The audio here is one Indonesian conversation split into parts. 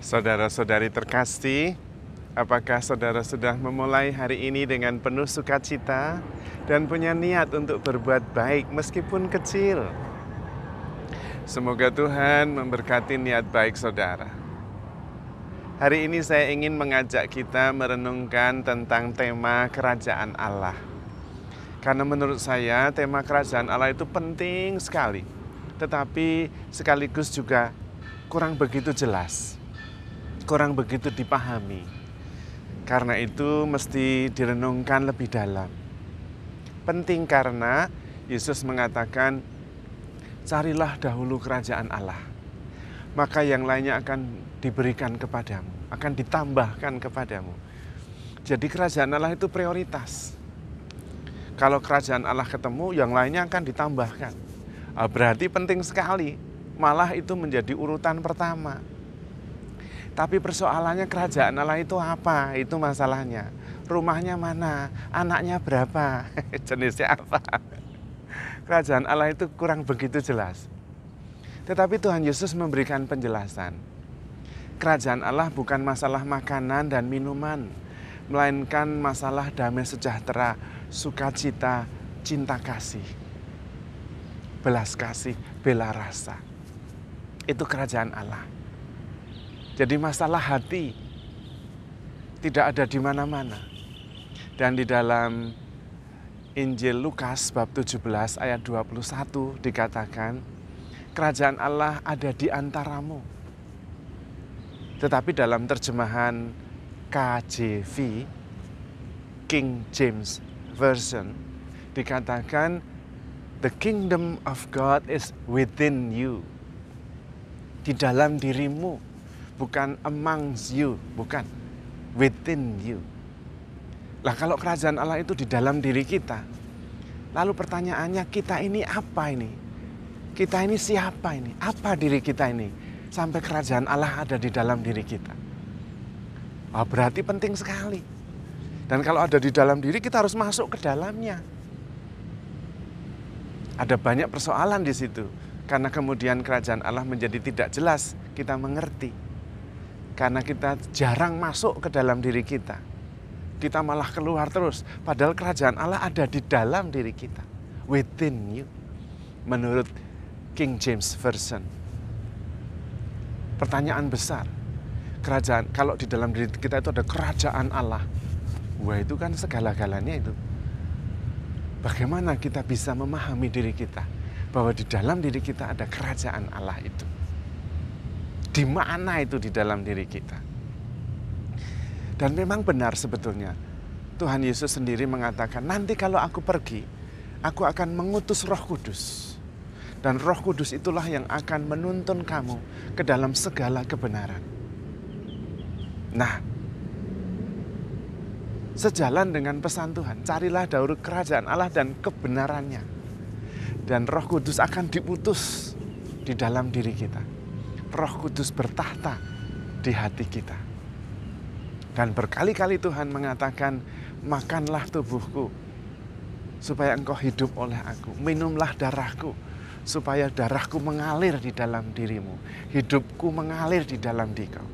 Saudara-saudari terkasih, apakah saudara sudah memulai hari ini dengan penuh sukacita dan punya niat untuk berbuat baik meskipun kecil? Semoga Tuhan memberkati niat baik saudara. Hari ini saya ingin mengajak kita merenungkan tentang tema kerajaan Allah. Karena menurut saya tema kerajaan Allah itu penting sekali, tetapi sekaligus juga kurang begitu jelas, kurang begitu dipahami. Karena itu mesti direnungkan lebih dalam. Penting karena Yesus mengatakan, carilah dahulu kerajaan Allah, maka yang lainnya akan diberikan kepadamu, akan ditambahkan kepadamu. Jadi kerajaan Allah itu prioritas. Kalau kerajaan Allah ketemu, yang lainnya akan ditambahkan. Berarti penting sekali, malah itu menjadi urutan pertama. Tapi persoalannya kerajaan Allah itu apa? Itu masalahnya. Rumahnya mana? Anaknya berapa? Jenisnya apa? Kerajaan Allah itu kurang begitu jelas. Tetapi Tuhan Yesus memberikan penjelasan. Kerajaan Allah bukan masalah makanan dan minuman, melainkan masalah damai sejahtera, sukacita, cinta kasih, belas kasih, bela rasa. Itu kerajaan Allah. Jadi masalah hati tidak ada di mana-mana. Dan di dalam Injil Lukas bab 17 ayat 21 dikatakan, kerajaan Allah ada di antaramu. Tetapi dalam terjemahan KJV, King James Version, dikatakan, the kingdom of God is within you. Di dalam dirimu, bukan amongst you, bukan, within you. Lah kalau kerajaan Allah itu di dalam diri kita, lalu pertanyaannya, kita ini apa ini? Kita ini siapa ini? Apa diri kita ini? Sampai kerajaan Allah ada di dalam diri kita. Berarti penting sekali. Dan kalau ada di dalam diri, kita harus masuk ke dalamnya. Ada banyak persoalan di situ. Karena kemudian kerajaan Allah menjadi tidak jelas, kita mengerti. Karena kita jarang masuk ke dalam diri kita. Kita malah keluar terus. Padahal kerajaan Allah ada di dalam diri kita. Within you. Menurut King James Version. Pertanyaan besar. Kerajaan, kalau di dalam diri kita itu ada kerajaan Allah. Wah, itu kan segala-galanya itu. Bagaimana kita bisa memahami diri kita? Bahwa di dalam diri kita ada kerajaan Allah itu. Di mana itu di dalam diri kita? Dan memang benar sebetulnya. Tuhan Yesus sendiri mengatakan, nanti kalau aku pergi, aku akan mengutus Roh Kudus. Dan Roh Kudus itulah yang akan menuntun kamu ke dalam segala kebenaran. Nah, sejalan dengan pesan Tuhan, carilah dahulu kerajaan Allah dan kebenarannya. Dan Roh Kudus akan diutus di dalam diri kita. Roh Kudus bertahta di hati kita. Dan berkali-kali Tuhan mengatakan, makanlah tubuhku, supaya engkau hidup oleh aku. Minumlah darahku, supaya darahku mengalir di dalam dirimu. Hidupku mengalir di dalam dikau.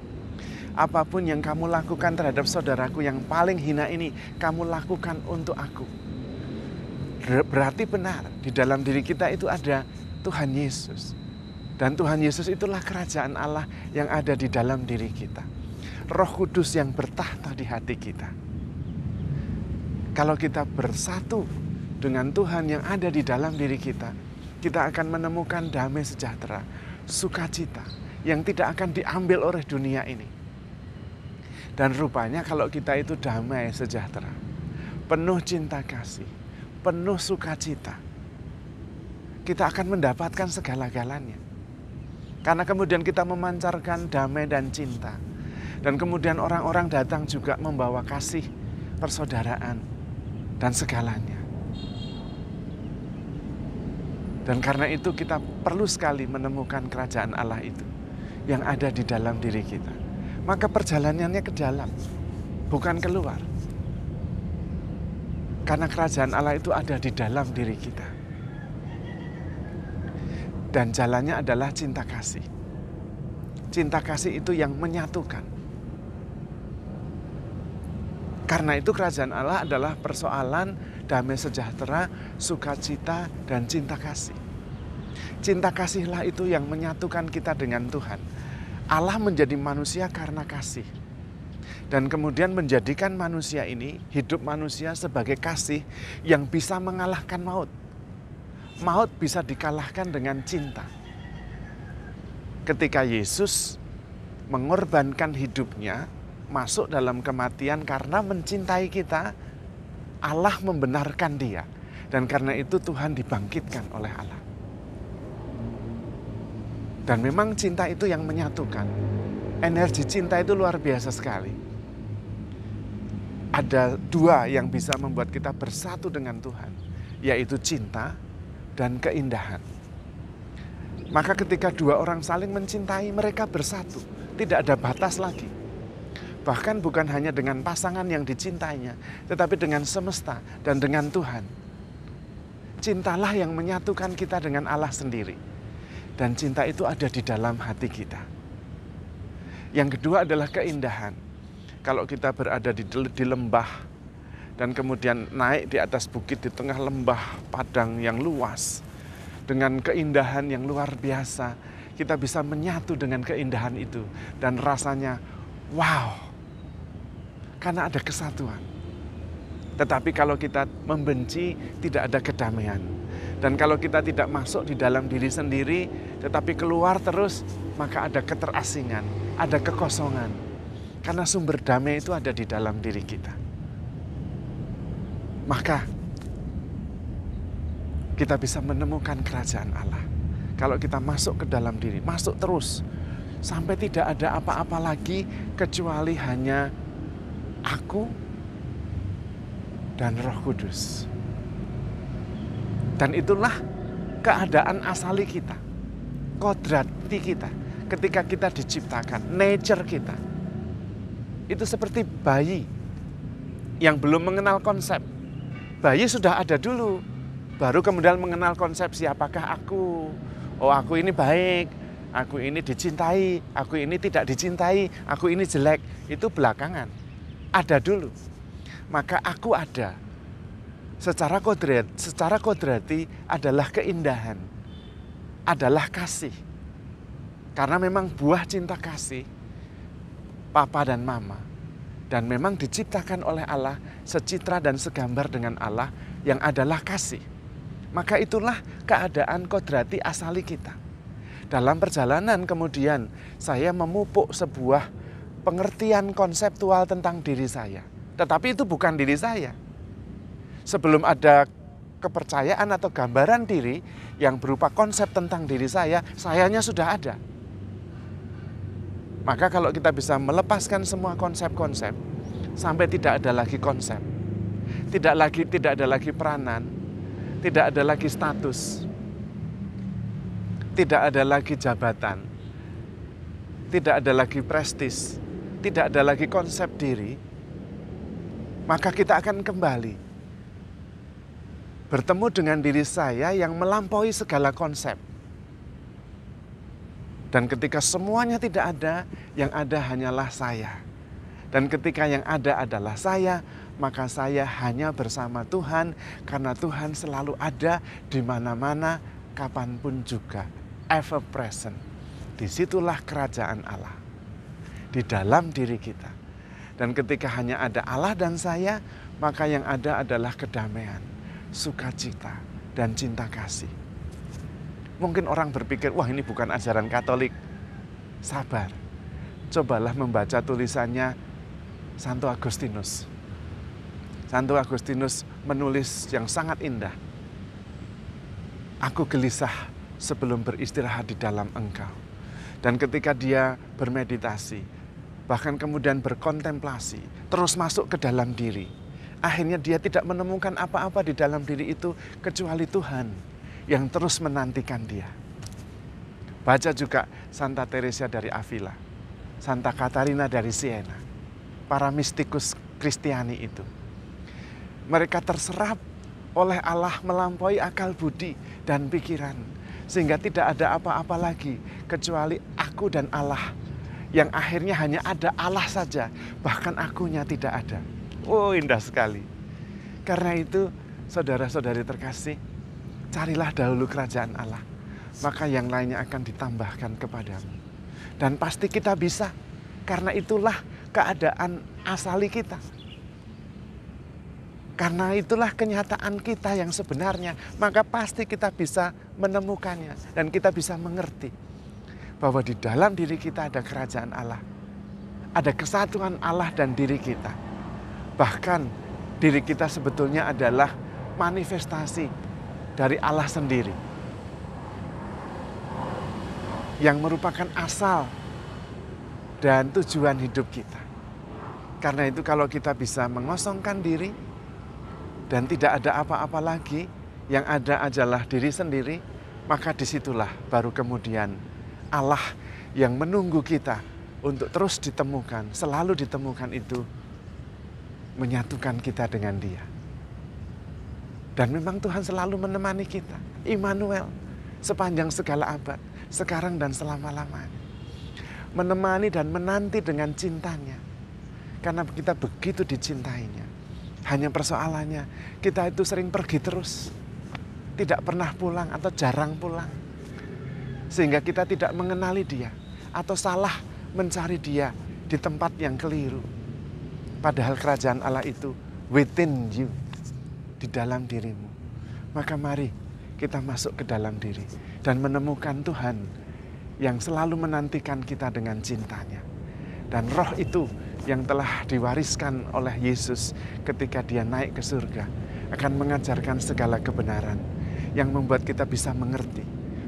Apapun yang kamu lakukan terhadap saudaraku yang paling hina ini, kamu lakukan untuk aku. Berarti benar, di dalam diri kita itu ada Tuhan Yesus. Dan Tuhan Yesus itulah kerajaan Allah yang ada di dalam diri kita. Roh Kudus yang bertahta di hati kita. Kalau kita bersatu dengan Tuhan yang ada di dalam diri kita, kita akan menemukan damai sejahtera, sukacita yang tidak akan diambil oleh dunia ini. Dan rupanya kalau kita itu damai sejahtera, penuh cinta kasih, penuh sukacita, kita akan mendapatkan segala-galanya. Karena kemudian kita memancarkan damai dan cinta. Dan kemudian orang-orang datang juga membawa kasih, persaudaraan, dan segalanya. Dan karena itu kita perlu sekali menemukan kerajaan Allah itu yang ada di dalam diri kita. Maka perjalanannya ke dalam, bukan keluar. Karena kerajaan Allah itu ada di dalam diri kita. Dan jalannya adalah cinta kasih. Cinta kasih itu yang menyatukan. Karena itu kerajaan Allah adalah persoalan damai sejahtera, sukacita, dan cinta kasih. Cinta kasihlah itu yang menyatukan kita dengan Tuhan. Allah menjadi manusia karena kasih. Dan kemudian menjadikan manusia ini, hidup manusia sebagai kasih yang bisa mengalahkan maut. Maut bisa dikalahkan dengan cinta. Ketika Yesus mengorbankan hidupnya, masuk dalam kematian karena mencintai kita, Allah membenarkan dia. Dan karena itu Tuhan dibangkitkan oleh Allah. Dan memang cinta itu yang menyatukan. Energi cinta itu luar biasa sekali. Ada dua yang bisa membuat kita bersatu dengan Tuhan, yaitu cinta dan keindahan. Maka ketika dua orang saling mencintai, mereka bersatu. Tidak ada batas lagi. Bahkan bukan hanya dengan pasangan yang dicintainya, tetapi dengan semesta dan dengan Tuhan. Cintalah yang menyatukan kita dengan Allah sendiri. Dan cinta itu ada di dalam hati kita. Yang kedua adalah keindahan. Kalau kita berada di lembah dan kemudian naik di atas bukit di tengah lembah padang yang luas, dengan keindahan yang luar biasa, kita bisa menyatu dengan keindahan itu. Dan rasanya wow, karena ada kesatuan. Tetapi kalau kita membenci, tidak ada kedamaian. Dan kalau kita tidak masuk di dalam diri sendiri, tetapi keluar terus, maka ada keterasingan, ada kekosongan. Karena sumber damai itu ada di dalam diri kita. Maka kita bisa menemukan kerajaan Allah. Kalau kita masuk ke dalam diri, masuk terus. Sampai tidak ada apa-apa lagi kecuali hanya aku dan Roh Kudus. Dan itulah keadaan asali kita, kodrati kita, ketika kita diciptakan, nature kita. Itu seperti bayi yang belum mengenal konsep. Bayi sudah ada dulu, baru kemudian mengenal konsep siapakah aku. Oh, aku ini baik, aku ini dicintai, aku ini tidak dicintai, aku ini jelek. Itu belakangan, ada dulu. Maka aku ada. Secara kodrati adalah keindahan, adalah kasih. Karena memang buah cinta kasih, papa dan mama. Dan memang diciptakan oleh Allah, secitra dan segambar dengan Allah yang adalah kasih. Maka itulah keadaan kodrati asali kita. Dalam perjalanan kemudian saya memupuk sebuah pengertian konseptual tentang diri saya. Tetapi itu bukan diri saya. Sebelum ada kepercayaan atau gambaran diri yang berupa konsep tentang diri saya, sayanya sudah ada. Maka kalau kita bisa melepaskan semua konsep-konsep, sampai tidak ada lagi konsep, tidak ada lagi peranan, tidak ada lagi status, tidak ada lagi jabatan, tidak ada lagi prestis, tidak ada lagi konsep diri, maka kita akan kembali bertemu dengan diri saya yang melampaui segala konsep. Dan ketika semuanya tidak ada, yang ada hanyalah saya. Dan ketika yang ada adalah saya, maka saya hanya bersama Tuhan, karena Tuhan selalu ada di mana-mana, kapanpun juga. Ever present. Disitulah kerajaan Allah. Di dalam diri kita. Dan ketika hanya ada Allah dan saya, maka yang ada adalah kedamaian, sukacita, dan cinta kasih. Mungkin orang berpikir, wah ini bukan ajaran Katolik. Sabar, cobalah membaca tulisannya Santo Agustinus. Santo Agustinus menulis yang sangat indah. Aku gelisah sebelum beristirahat di dalam Engkau. Dan ketika dia bermeditasi, bahkan kemudian berkontemplasi, terus masuk ke dalam diri. Akhirnya dia tidak menemukan apa-apa di dalam diri itu kecuali Tuhan yang terus menantikan dia. Baca juga Santa Teresa dari Avila, Santa Katarina dari Siena, para mistikus Kristiani itu. Mereka terserap oleh Allah melampaui akal budi dan pikiran. Sehingga tidak ada apa-apa lagi kecuali aku dan Allah. Yang akhirnya hanya ada Allah saja, bahkan akunya tidak ada. Oh, indah sekali. Karena itu, saudara-saudari terkasih, carilah dahulu kerajaan Allah, maka yang lainnya akan ditambahkan kepadamu. Dan pasti kita bisa, karena itulah keadaan asali kita. Karena itulah kenyataan kita yang sebenarnya, maka pasti kita bisa menemukannya dan kita bisa mengerti bahwa di dalam diri kita ada kerajaan Allah. Ada kesatuan Allah dan diri kita. Bahkan diri kita sebetulnya adalah manifestasi dari Allah sendiri. Yang merupakan asal dan tujuan hidup kita. Karena itu kalau kita bisa mengosongkan diri, dan tidak ada apa-apa lagi, yang ada adalah diri sendiri, maka disitulah baru kemudian Allah yang menunggu kita untuk terus ditemukan, selalu ditemukan itu, menyatukan kita dengan Dia. Dan memang Tuhan selalu menemani kita, Immanuel, sepanjang segala abad, sekarang dan selama-lamanya. Menemani dan menanti dengan cintanya, karena kita begitu dicintainya. Hanya persoalannya, kita itu sering pergi terus. Tidak pernah pulang atau jarang pulang. Sehingga kita tidak mengenali Dia. Atau salah mencari Dia di tempat yang keliru. Padahal kerajaan Allah itu within you. Di dalam dirimu. Maka mari kita masuk ke dalam diri. Dan menemukan Tuhan yang selalu menantikan kita dengan cintanya. Dan roh itu yang telah diwariskan oleh Yesus ketika Dia naik ke surga akan mengajarkan segala kebenaran yang membuat kita bisa mengerti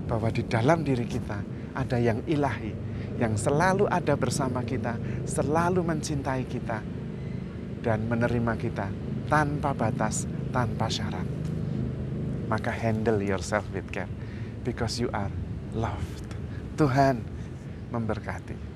bahwa di dalam diri kita ada yang ilahi, yang selalu ada bersama kita, selalu mencintai kita dan menerima kita tanpa batas, tanpa syarat. Maka handle yourself with care because you are loved. Tuhan memberkati.